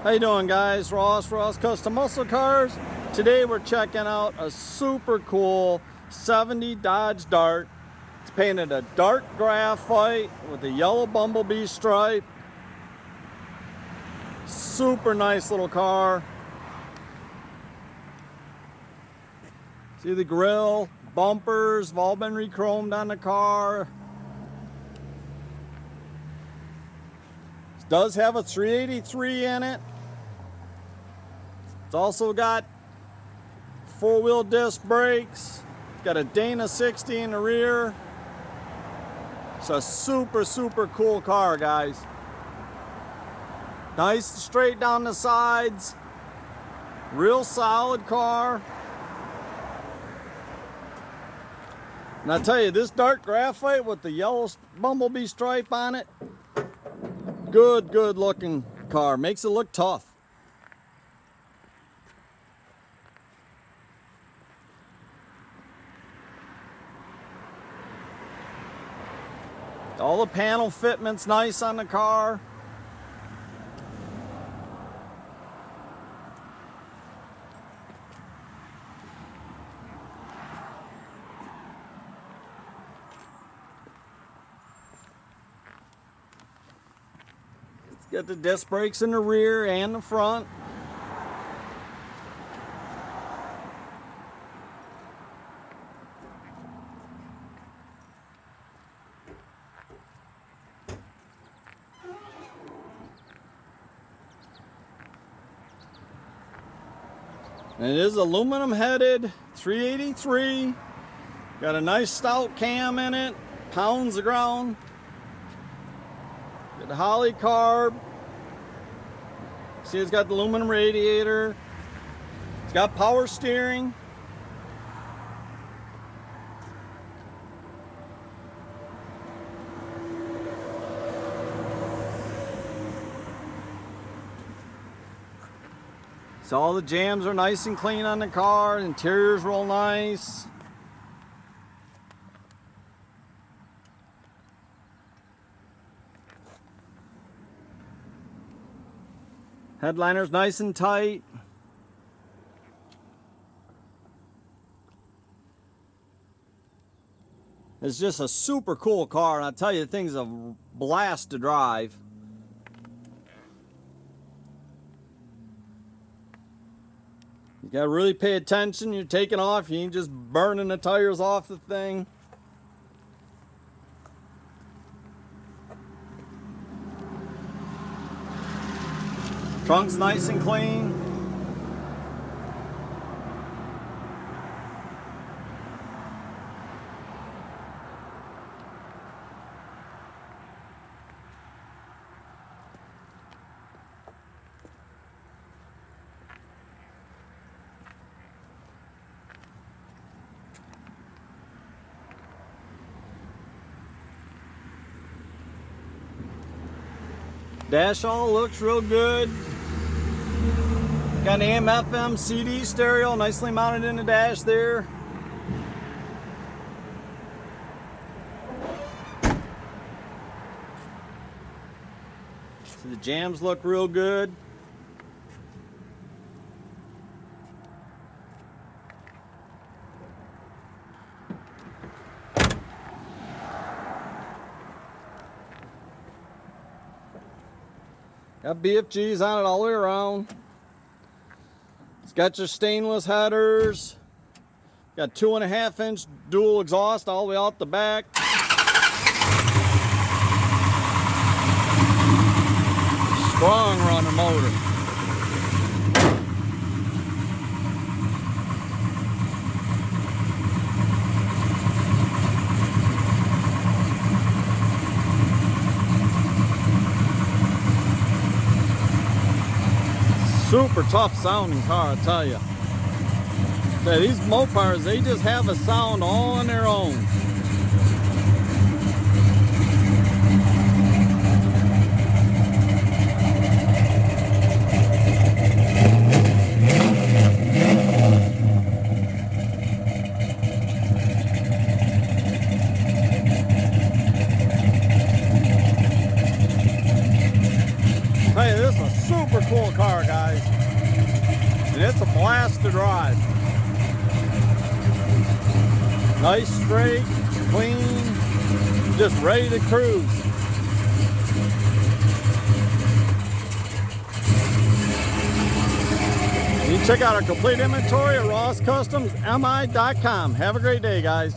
How you doing, guys? Ross Custom Muscle Cars. Today we're checking out a super cool 70 Dodge Dart. It's painted a dark graphite with a yellow Bumble Bee stripe. Super nice little car. See the grill, bumpers have all been re-chromed on the car. It does have a 383 in it. It's also got four-wheel disc brakes. It's got a Dana 60 in the rear. It's a super cool car, guys. Nice and straight down the sides. Real solid car. And I tell you, this dark graphite with the yellow Bumblebee stripe on it, good looking car. Makes it look tough. All the panel fitment's nice on the car. It's got the disc brakes in the rear and the front. And it is aluminum headed, 383. Got a nice stout cam in it, pounds the ground. Got the Holly carb. See, it's got the aluminum radiator. It's got power steering. So all the jams are nice and clean on the car. The interior's real nice. Headliner's nice and tight. It's just a super cool car, and I tell you, the thing's a blast to drive. You gotta really pay attention. You're taking off, you ain't just burning the tires off the thing. Trunk's nice and clean. Dash all looks real good. Got an AM FM CD stereo nicely mounted in the dash there. So the jams look real good. Got BFGs on it all the way around. It's got your stainless headers. Got 2.5-inch dual exhaust all the way out the back. Strong runner motor. Super tough sounding car, I tell you. Yeah, these Mopars, they just have a sound all on their own. Hey, this is a super cool car, guys. And it's a blast to drive. Nice, straight, clean, just ready to cruise. You can check out our complete inventory at rosscustomsmi.com. Have a great day, guys.